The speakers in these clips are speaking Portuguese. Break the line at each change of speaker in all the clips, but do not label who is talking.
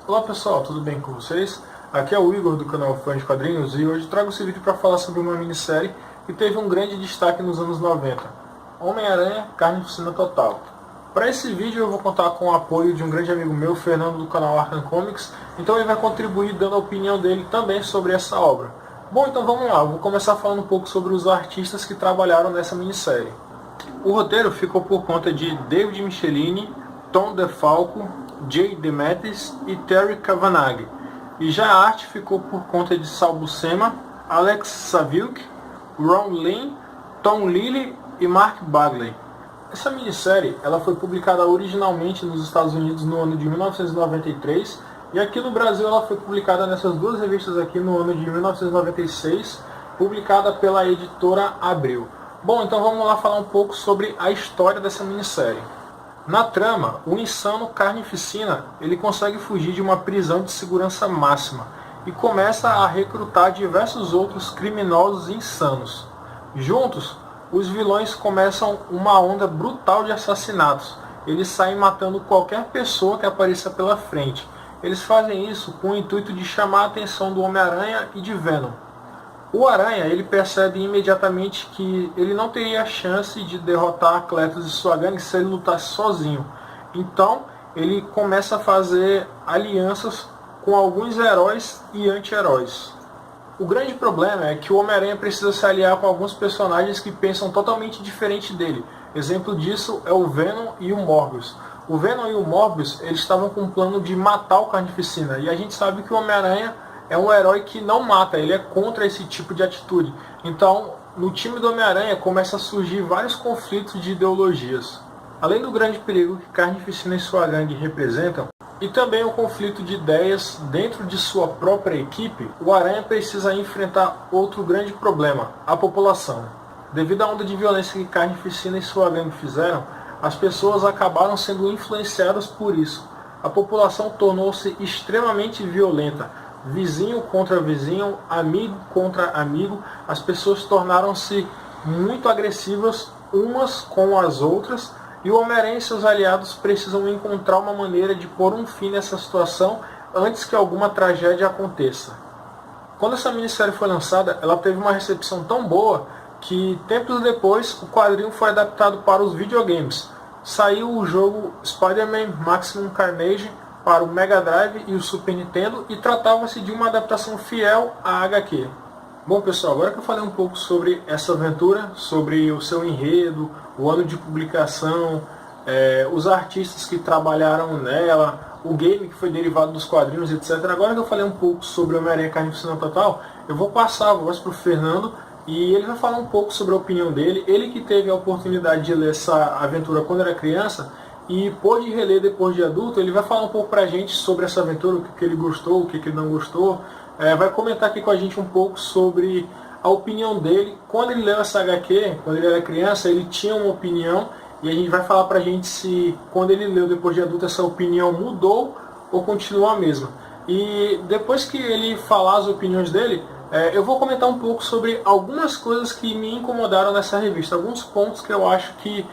Olá pessoal, tudo bem com vocês? Aqui é o Igor do canal Fã de Quadrinhos e hoje trago esse vídeo para falar sobre uma minissérie que teve um grande destaque nos anos 90, Homem-Aranha Carnificina Total. Para esse vídeo eu vou contar com o apoio de um grande amigo meu, Fernando do canal Arkham Comics, então ele vai contribuir dando a opinião dele também sobre essa obra. Bom, então vamos lá, eu vou começar falando um pouco sobre os artistas que trabalharam nessa minissérie. O roteiro ficou por conta de David Michelinie, Tom DeFalco, Jay DeMatteis e Terry Kavanagh. E já a arte ficou por conta de Sal Buscema, Alex Saviuk, Ron Lim, Tom Lilly e Mark Bagley. Essa minissérie ela foi publicada originalmente nos Estados Unidos no ano de 1993 e aqui no Brasil ela foi publicada nessas duas revistas aqui no ano de 1996, publicada pela editora Abril. Bom, então vamos lá falar um pouco sobre a história dessa minissérie. Na trama, o insano Carnificina ele consegue fugir de uma prisão de segurança máxima e começa a recrutar diversos outros criminosos insanos. Juntos, os vilões começam uma onda brutal de assassinatos. Eles saem matando qualquer pessoa que apareça pela frente. Eles fazem isso com o intuito de chamar a atenção do Homem-Aranha e de Venom. O Aranha ele percebe imediatamente que ele não teria chance de derrotar Cletus e sua gangue se ele lutasse sozinho. Então ele começa a fazer alianças com alguns heróis e anti-heróis. O grande problema é que o Homem-Aranha precisa se aliar com alguns personagens que pensam totalmente diferente dele. Exemplo disso é o Venom e o Morbius. O Venom e o Morbius eles estavam com um plano de matar o Carnificina, e a gente sabe que o Homem-Aranha é um herói que não mata, ele é contra esse tipo de atitude. Então, no time do Homem-Aranha começa a surgir vários conflitos de ideologias. Além do grande perigo que Carnificina e sua gangue representam, e também o conflito de ideias dentro de sua própria equipe, o Aranha precisa enfrentar outro grande problema, a população. Devido à onda de violência que Carnificina e sua gangue fizeram, as pessoas acabaram sendo influenciadas por isso. A população tornou-se extremamente violenta. Vizinho contra vizinho, amigo contra amigo, as pessoas tornaram-se muito agressivas umas com as outras e o Homem-Aranha e seus aliados precisam encontrar uma maneira de pôr um fim nessa situação antes que alguma tragédia aconteça. Quando essa minissérie foi lançada, ela teve uma recepção tão boa que tempos depois o quadrinho foi adaptado para os videogames. Saiu o jogo Spider-Man Maximum Carnage para o Mega Drive e o Super Nintendo e tratava-se de uma adaptação fiel à HQ. Bom pessoal, agora que eu falei um pouco sobre essa aventura, sobre o seu enredo, o ano de publicação, os artistas que trabalharam nela, o game que foi derivado dos quadrinhos, etc. Agora que eu falei um pouco sobre o Homem-Aranha Carnificina Total, eu vou passar a voz para o Fernando e ele vai falar um pouco sobre a opinião dele. Ele que teve a oportunidade de ler essa aventura quando era criança, e pôde reler depois de adulto, ele vai falar um pouco pra gente sobre essa aventura, o que ele gostou, o que ele não gostou. Vai comentar aqui com a gente um pouco sobre a opinião dele. Quando ele leu essa HQ, quando ele era criança, ele tinha uma opinião, e a gente vai falar pra gente se, quando ele leu depois de adulto, essa opinião mudou ou continua a mesma. E depois que ele falar as opiniões dele, eu vou comentar um pouco sobre algumas coisas que me incomodaram nessa revista, alguns pontos que eu acho que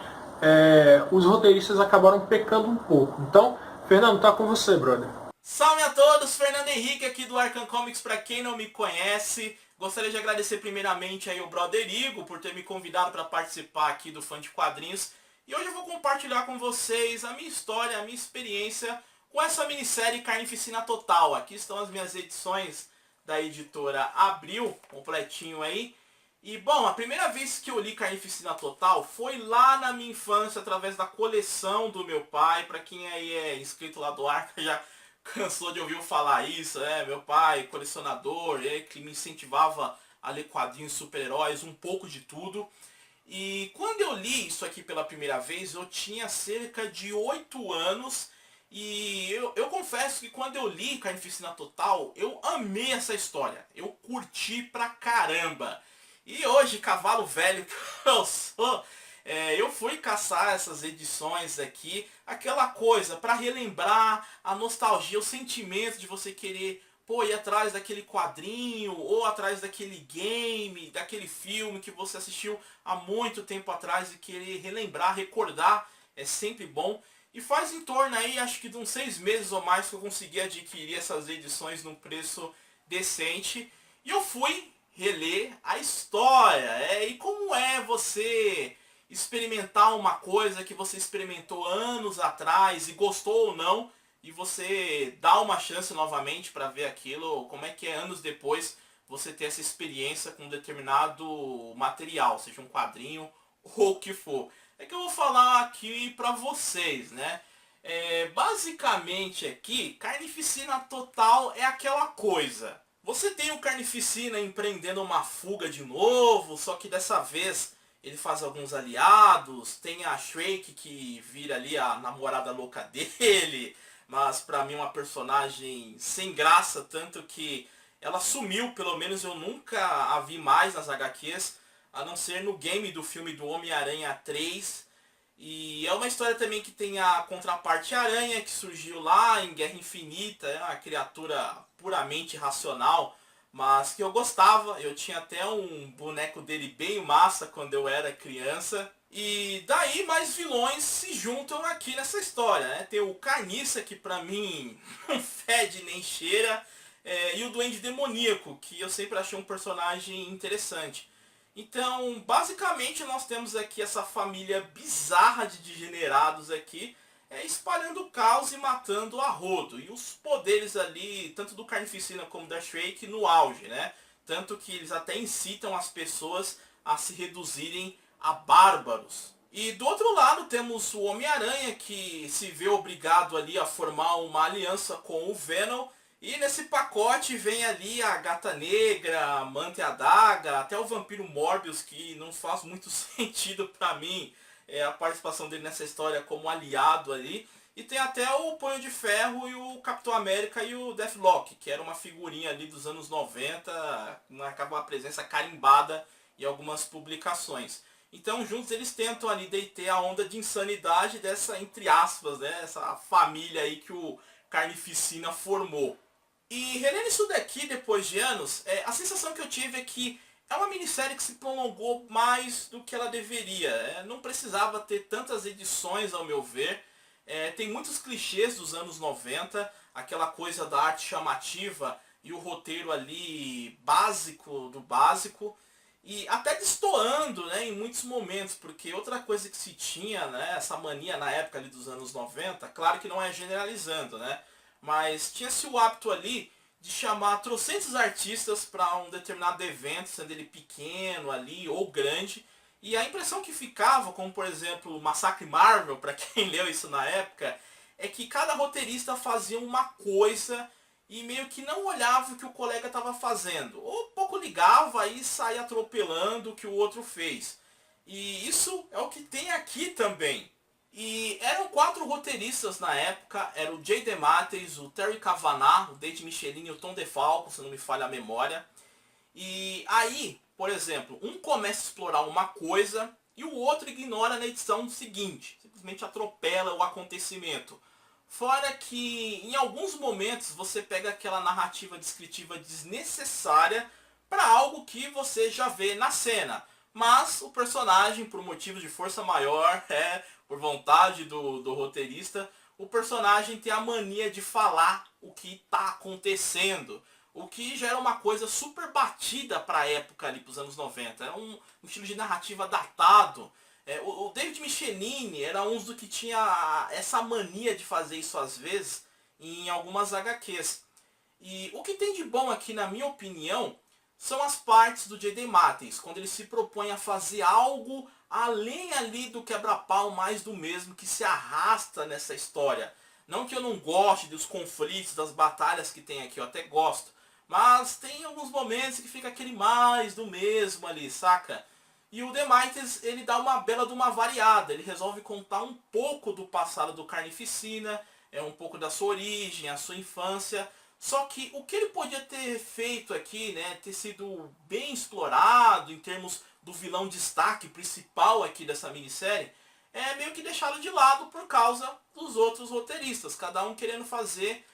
os roteiristas acabaram pecando um pouco. Então, Fernando, tá com você, brother.
Salve a todos, Fernando Henrique aqui do Arkham Comics, para quem não me conhece. Gostaria de agradecer primeiramente aí o brother Igor por ter me convidado para participar aqui do Fã de Quadrinhos. E hoje eu vou compartilhar com vocês a minha história, a minha experiência com essa minissérie Carnificina Total. Aqui estão as minhas edições da editora Abril, completinho aí. E bom, a primeira vez que eu li Carnificina Total foi lá na minha infância, através da coleção do meu pai. Pra quem aí é inscrito lá do Arca já cansou de ouvir eu falar isso, meu pai, colecionador, que me incentivava a ler quadrinhos, super-heróis, um pouco de tudo. E quando eu li isso aqui pela primeira vez, eu tinha cerca de 8 anos. E eu confesso que quando eu li Carnificina Total, eu amei essa história. Eu curti pra caramba. E hoje, cavalo velho que eu sou, eu fui caçar essas edições aqui, aquela coisa, para relembrar a nostalgia, o sentimento de você querer ir atrás daquele quadrinho, ou atrás daquele game, daquele filme que você assistiu há muito tempo atrás e querer relembrar, recordar, é sempre bom. E faz em torno aí, acho que de uns 6 meses ou mais que eu consegui adquirir essas edições num preço decente. E eu fui reler a história. E como é você experimentar uma coisa que você experimentou anos atrás e gostou ou não, e você dá uma chance novamente para ver aquilo, como é que é anos depois você ter essa experiência com um determinado material, seja um quadrinho ou o que for. É que eu vou falar aqui pra vocês, né? Basicamente aqui, Carnificina Total é aquela coisa. Você tem o Carnificina empreendendo uma fuga de novo, só que dessa vez ele faz alguns aliados. Tem a Shrek que vira ali a namorada louca dele, mas pra mim uma personagem sem graça, tanto que ela sumiu, pelo menos eu nunca a vi mais nas HQs, a não ser no game do filme do Homem-Aranha 3. E é uma história também que tem a contraparte Aranha, que surgiu lá em Guerra Infinita, é uma criatura puramente racional, mas que eu gostava. Eu tinha até um boneco dele bem massa quando eu era criança. E daí mais vilões se juntam aqui nessa história, né? Tem o Carniça, que pra mim não fede nem cheira, e o Duende Demoníaco, que eu sempre achei um personagem interessante. Então, basicamente, nós temos aqui essa família bizarra de degenerados aqui, espalhando caos e matando a rodo. E os poderes ali, tanto do Carnificina como da Shrek, no auge, né? Tanto que eles até incitam as pessoas a se reduzirem a bárbaros. E do outro lado temos o Homem-Aranha, que se vê obrigado ali a formar uma aliança com o Venom. E nesse pacote vem ali a Gata Negra, a Manta e a Adaga, até o Vampiro Morbius, que não faz muito sentido pra mim a participação dele nessa história como aliado ali. E tem até o Punho de Ferro e o Capitão América e o Deathlock, que era uma figurinha ali dos anos 90, acaba a presença carimbada em algumas publicações. Então juntos eles tentam ali deter a onda de insanidade dessa, entre aspas, né, essa família aí que o Carnificina formou. E relendo isso daqui depois de anos, a sensação que eu tive é que é uma minissérie que se prolongou mais do que ela deveria. Não precisava ter tantas edições, ao meu ver. Tem muitos clichês dos anos 90, aquela coisa da arte chamativa e o roteiro ali básico do básico. E até destoando, né, em muitos momentos, porque outra coisa que se tinha, né, essa mania na época ali dos anos 90, claro que não é generalizando, né, mas tinha-se o hábito ali de chamar trocentos artistas para um determinado evento, sendo ele pequeno ali ou grande, e a impressão que ficava, como por exemplo o Massacre Marvel, para quem leu isso na época, é que cada roteirista fazia uma coisa e meio que não olhava o que o colega estava fazendo, ou pouco ligava e saía atropelando o que o outro fez. E isso é o que tem aqui também. E eram 4 roteiristas na época, era o Jay DeMatteis, o Terry Kavanagh, o Dave Michelin e o Tom DeFalco, se não me falha a memória. E aí, por exemplo, um começa a explorar uma coisa e o outro ignora na edição seguinte, simplesmente atropela o acontecimento. Fora que em alguns momentos você pega aquela narrativa descritiva desnecessária para algo que você já vê na cena. Mas o personagem, por motivo de força maior, por vontade do roteirista, o personagem tem a mania de falar o que está acontecendo. O que já era uma coisa super batida para a época ali, para os anos 90. Era um estilo de narrativa datado. O David Michelin era um dos que tinha essa mania de fazer isso às vezes em algumas HQs. E o que tem de bom aqui, na minha opinião, são as partes do J.D. Matthews, quando ele se propõe a fazer algo além ali do quebra-pau mais do mesmo que se arrasta nessa história. Não que eu não goste dos conflitos, das batalhas que tem aqui, eu até gosto. Mas tem alguns momentos que fica aquele mais do mesmo ali, saca? E o DeMatteis, ele dá uma bela de uma variada, ele resolve contar um pouco do passado do Carnificina, um pouco da sua origem, a sua infância. Só que o que ele podia ter feito aqui, né, ter sido bem explorado em termos do vilão destaque principal aqui dessa minissérie, é meio que deixado de lado por causa dos outros roteiristas, cada um querendo fazer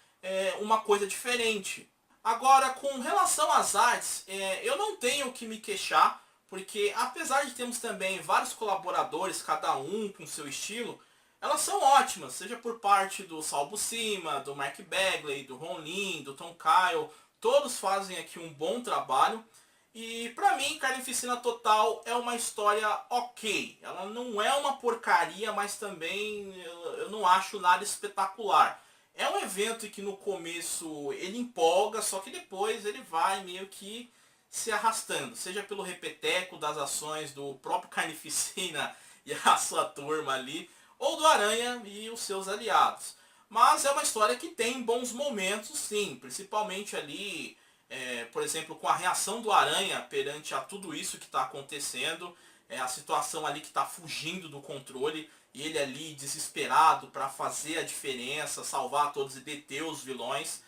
uma coisa diferente. Agora, com relação às artes, eu não tenho o que me queixar, porque apesar de termos também vários colaboradores, cada um com seu estilo, elas são ótimas, seja por parte do Saul Buscema, do Mark Bagley, do Ron Lim, do Tom Kyle, todos fazem aqui um bom trabalho. E pra mim, Carnificina Total é uma história ok. Ela não é uma porcaria, mas também eu não acho nada espetacular. É um evento que no começo ele empolga, só que depois ele vai meio que se arrastando. Seja pelo repeteco das ações do próprio Carnificina e a sua turma ali, ou do Aranha e os seus aliados. Mas é uma história que tem bons momentos sim, principalmente ali, por exemplo, com a reação do Aranha perante a tudo isso que está acontecendo, a situação ali que está fugindo do controle, e ele ali desesperado para fazer a diferença, salvar todos e deter os vilões.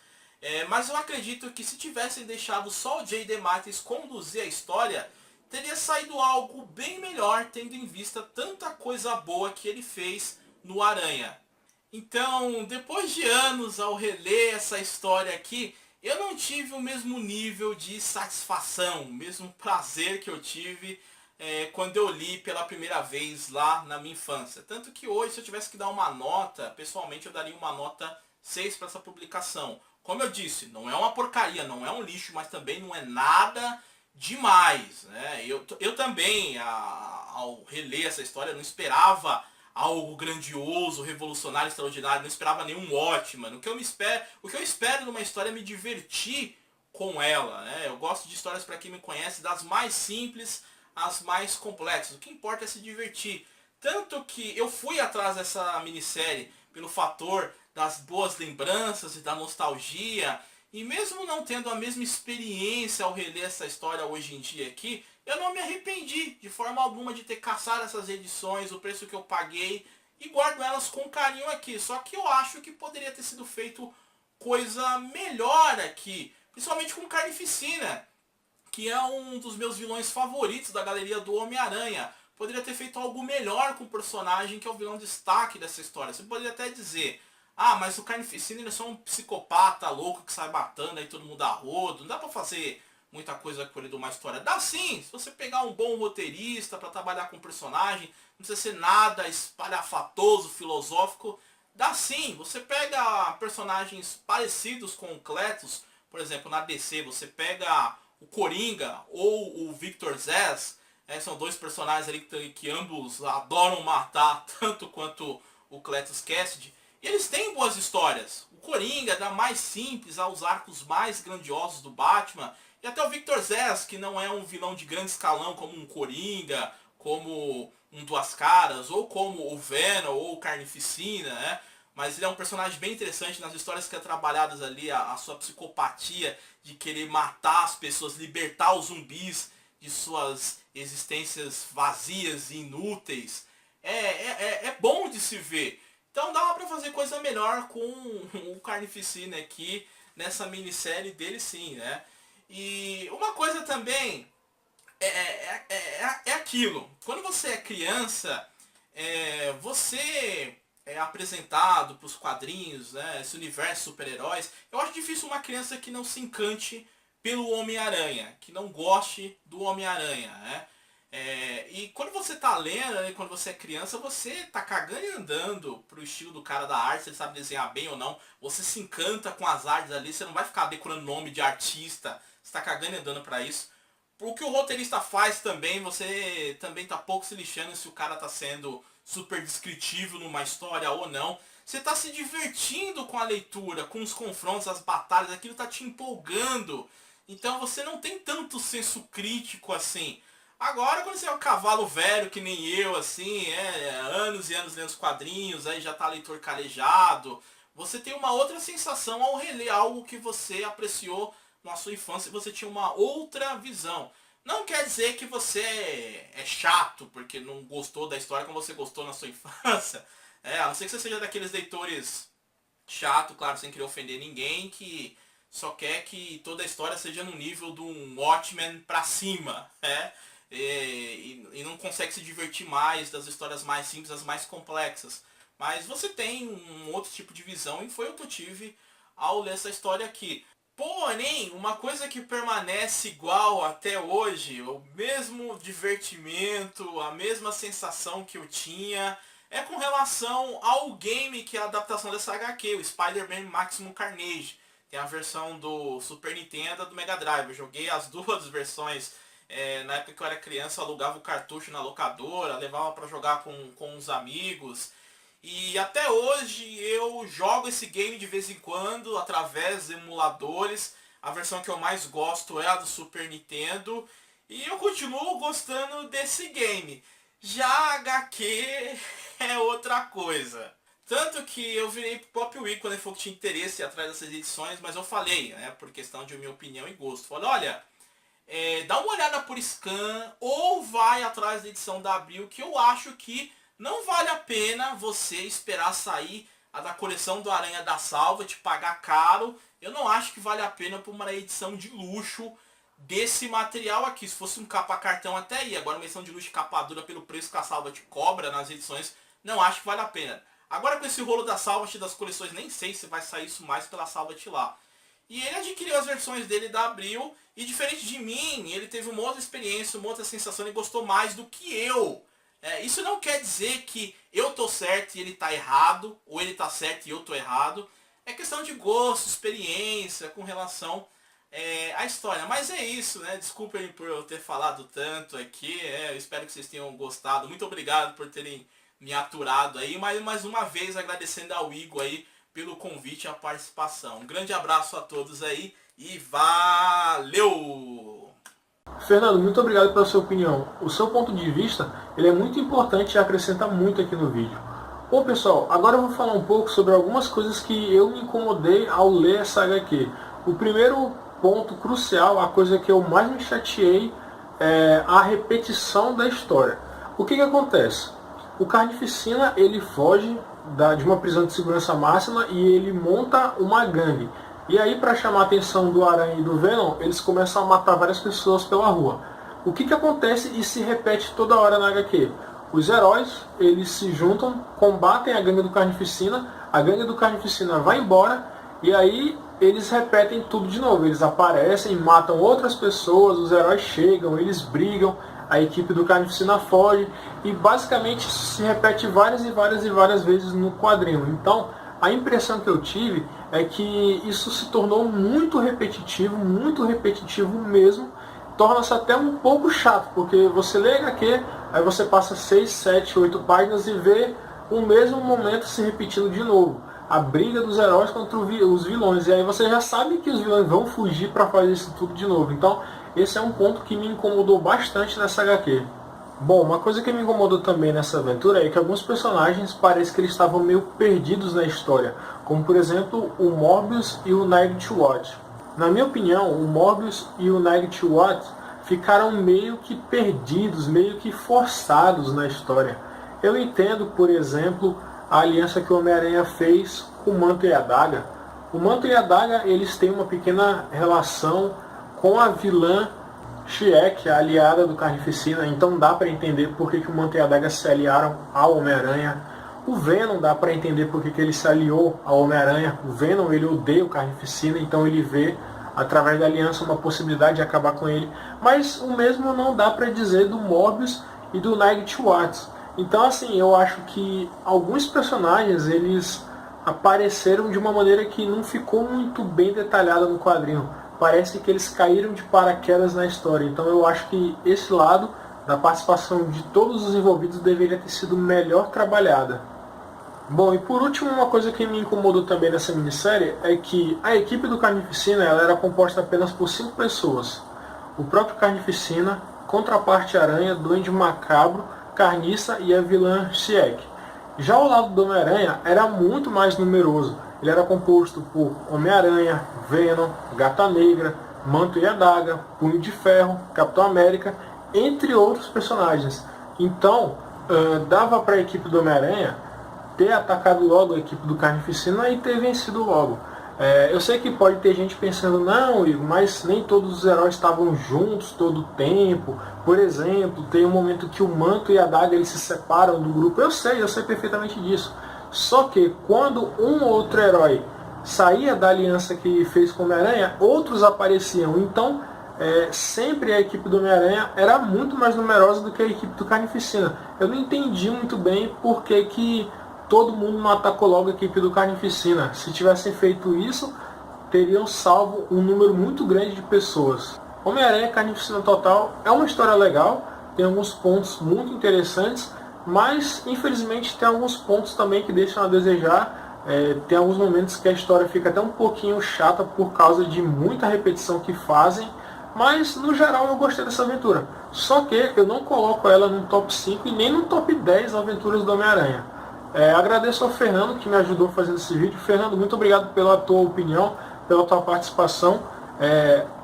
Mas eu acredito que se tivessem deixado só o J.D. Mattis conduzir a história, teria saído algo bem melhor, tendo em vista tanta coisa boa que ele fez no Aranha. Então, depois de anos ao reler essa história aqui, eu não tive o mesmo nível de satisfação, o mesmo prazer que eu tive quando eu li pela primeira vez lá na minha infância. Tanto que hoje, se eu tivesse que dar uma nota, pessoalmente eu daria uma nota 6 para essa publicação. Como eu disse, não é uma porcaria, não é um lixo, mas também não é nada demais. Né? Eu também, ao reler essa história, não esperava algo grandioso, revolucionário, extraordinário, não esperava nenhum Watchman. O que eu espero numa história é me divertir com ela. Né? Eu gosto de histórias, para quem me conhece, das mais simples às mais complexas. O que importa é se divertir. Tanto que eu fui atrás dessa minissérie pelo fator das boas lembranças e da nostalgia, e mesmo não tendo a mesma experiência ao reler essa história hoje em dia aqui, eu não me arrependi de forma alguma de ter caçado essas edições, o preço que eu paguei, e guardo elas com carinho aqui. Só que eu acho que poderia ter sido feito coisa melhor aqui, principalmente com Carnificina, que é um dos meus vilões favoritos da galeria do Homem-Aranha. Poderia ter feito algo melhor com o personagem, que é o vilão destaque dessa história. Você poderia até dizer: ah, mas o Carnificina ele é só um psicopata louco que sai matando aí todo mundo a rodo. Não dá pra fazer muita coisa com ele de uma história. Dá sim, se você pegar um bom roteirista pra trabalhar com o personagem. Não precisa ser nada espalhafatoso, filosófico. Dá sim, você pega personagens parecidos com o Cletus. Por exemplo, na DC você pega o Coringa ou o Victor Zsasz. São dois personagens ali que ambos adoram matar, tanto quanto o Cletus Kasady. E eles têm boas histórias. O Coringa é da mais simples aos arcos mais grandiosos do Batman. E até o Victor Zsasz, que não é um vilão de grande escalão como um Coringa, como um Duas Caras, ou como o Venom, ou o Carnificina, né? Mas ele é um personagem bem interessante nas histórias que é trabalhadas ali, a sua psicopatia de querer matar as pessoas, libertar os zumbis de suas existências vazias e inúteis. É bom de se ver. Então dá pra fazer coisa melhor com o Carnificina aqui, nessa minissérie dele sim, né? E uma coisa também é aquilo. Quando você é criança, você é apresentado para os quadrinhos, né, esse universo de super-heróis. Eu acho difícil uma criança que não se encante pelo Homem-Aranha, que não goste do Homem-Aranha, né? E quando você tá lendo, né, quando você é criança, você tá cagando e andando pro estilo do cara da arte, se ele sabe desenhar bem ou não. Você se encanta com as artes ali, você não vai ficar decorando nome de artista, você tá cagando e andando pra isso. O que o roteirista faz também, você também tá pouco se lixando se o cara tá sendo super descritivo numa história ou não. Você tá se divertindo com a leitura, com os confrontos, as batalhas, aquilo tá te empolgando. Então você não tem tanto senso crítico assim. Agora, quando você é um cavalo velho, que nem eu, assim, anos e anos lendo os quadrinhos, aí já tá leitor calejado, você tem uma outra sensação ao reler algo que você apreciou na sua infância e você tinha uma outra visão. Não quer dizer que você é chato porque não gostou da história como você gostou na sua infância. A não ser que você seja daqueles leitores chato, claro, sem querer ofender ninguém, que só quer que toda a história seja no nível de um Watchmen pra cima, né? E não consegue se divertir mais das histórias mais simples, as mais complexas. Mas você tem um outro tipo de visão e foi o que eu tive ao ler essa história aqui. Porém, uma coisa que permanece igual até hoje, o mesmo divertimento, a mesma sensação que eu tinha, é com relação ao game que é a adaptação dessa HQ, o Spider-Man Maximum Carnage. Tem a versão do Super Nintendo e do Mega Drive. Eu joguei as duas versões. Na época que eu era criança, eu alugava o cartucho na locadora, levava para jogar com os amigos. E até hoje eu jogo esse game de vez em quando, através de emuladores. A versão que eu mais gosto é a do Super Nintendo. E eu continuo gostando desse game. Já a HQ é outra coisa. Tanto que eu virei pro próprio Wii quando ele falou que tinha interesse atrás dessas edições, mas eu falei, né, por questão de minha opinião e gosto. Falei, olha, dá uma olhada por scan ou vai atrás da edição da Abril, que eu acho que não vale a pena você esperar sair a da coleção do Aranha da Salvat, pagar caro. Eu não acho que vale a pena por uma edição de luxo desse material aqui. Se fosse um capa cartão até ia. Agora uma edição de luxo capa dura pelo preço que a Salvat cobra nas edições, não acho que vale a pena. Agora com esse rolo da Salvat das coleções, nem sei se vai sair isso mais pela Salvat lá. E ele adquiriu as versões dele da Abril, e diferente de mim, ele teve uma outra experiência, uma outra sensação, e gostou mais do que eu. Isso não quer dizer que eu tô certo e ele tá errado, ou ele tá certo e eu tô errado. É questão de gosto, experiência, com relação à história. Mas é isso, né? Desculpem por eu ter falado tanto aqui. Eu espero que vocês tenham gostado. Muito obrigado por terem me aturado aí. Mas mais uma vez agradecendo ao Igor aí pelo convite e a participação. Um grande abraço a todos aí e valeu!
Fernando, muito obrigado pela sua opinião. O seu ponto de vista ele é muito importante e acrescenta muito aqui no vídeo. Bom pessoal, agora eu vou falar um pouco sobre algumas coisas que eu me incomodei ao ler essa HQ. O primeiro ponto crucial, a coisa que eu mais me chateei, é a repetição da história. O que acontece? O Carnificina ele foge de uma prisão de segurança máxima e ele monta uma gangue. E aí, para chamar a atenção do Aranha e do Venom, eles começam a matar várias pessoas pela rua. O que acontece e se repete toda hora na HQ? Os heróis, eles se juntam, combatem a gangue do Carnificina, a gangue do Carnificina vai embora, e aí eles repetem tudo de novo. Eles aparecem, matam outras pessoas, os heróis chegam, eles brigam, a equipe do Carnificina foge, e basicamente isso se repete várias e várias e várias vezes no quadrinho. Então, a impressão que eu tive é que isso se tornou muito repetitivo mesmo. Torna-se até um pouco chato, porque você lê HQ, aí você passa 6, 7, 8 páginas e vê o mesmo momento se repetindo de novo. A briga dos heróis contra os vilões. E aí você já sabe que os vilões vão fugir para fazer isso tudo de novo. Então, esse é um ponto que me incomodou bastante nessa HQ. Bom, uma coisa que me incomodou também nessa aventura é que alguns personagens parece que eles estavam meio perdidos na história, como por exemplo o Morbius e o Nightwatch. Na minha opinião, o Morbius e o Nightwatch ficaram meio que perdidos, meio que forçados na história. Eu entendo, por exemplo, a aliança que o Homem-Aranha fez com o Manto e a Adaga. O Manto e a Adaga eles têm uma pequena relação com a vilã Shiek, a aliada do Carnificina, então dá para entender por que o Manto e a Adaga se aliaram ao Homem-Aranha. O Venom dá para entender por que ele se aliou ao Homem-Aranha. O Venom ele odeia o Carnificina, então ele vê através da aliança uma possibilidade de acabar com ele. Mas o mesmo não dá para dizer do Morbius e do Nightwatch. Então assim, eu acho que alguns personagens eles apareceram de uma maneira que não ficou muito bem detalhada no quadrinho. Parece que eles caíram de paraquedas na história. Então eu acho que esse lado da participação de todos os envolvidos deveria ter sido melhor trabalhada. Bom, e por último, uma coisa que me incomodou também nessa minissérie é que a equipe do Carnificina ela era composta apenas por 5 pessoas. O próprio Carnificina, Contraparte Aranha, Duende Macabro, Carniça e a vilã Shiek. Já o lado do Homem-Aranha era muito mais numeroso. Ele era composto por Homem-Aranha, Venom, Gata Negra, Manto e Adaga, Punho de Ferro, Capitão América, entre outros personagens. Então, dava para a equipe do Homem-Aranha ter atacado logo a equipe do Carnificina e ter vencido logo. Eu sei que pode ter gente pensando, não, Igor, mas nem todos os heróis estavam juntos todo o tempo. Por exemplo, tem um momento que o Manto e a Adaga eles se separam do grupo. Eu sei perfeitamente disso. Só que quando um ou outro herói saía da aliança que fez com o Homem-Aranha, outros apareciam. Então sempre a equipe do Homem-Aranha era muito mais numerosa do que a equipe do Carnificina. Eu não entendi muito bem por que todo mundo não atacou logo a equipe do Carnificina. Se tivessem feito isso, teriam salvo um número muito grande de pessoas. Homem-Aranha Carnificina Total é uma história legal, tem alguns pontos muito interessantes, mas infelizmente tem alguns pontos também que deixam a desejar. Tem alguns momentos que a história fica até um pouquinho chata por causa de muita repetição que fazem, mas no geral eu gostei dessa aventura. Só que eu não coloco ela no top 5 e nem no top 10 aventuras do Homem-Aranha. Agradeço ao Fernando que me ajudou fazendo esse vídeo. Fernando, muito obrigado pela tua opinião, pela tua participação.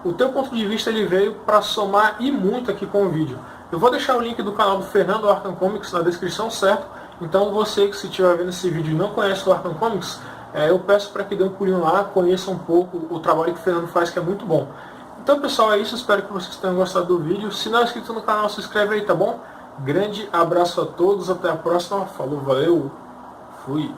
O teu ponto de vista ele veio para somar e muito aqui com o vídeo. Eu vou deixar o link do canal do Fernando Arkham Comics na descrição, certo? Então você que se estiver vendo esse vídeo e não conhece o Arkham Comics, eu peço para que dê um pulinho lá, conheça um pouco o trabalho que o Fernando faz, que é muito bom. Então pessoal, é isso, espero que vocês tenham gostado do vídeo. Se não é inscrito no canal, se inscreve aí, tá bom? Grande abraço a todos, até a próxima, falou, valeu, fui!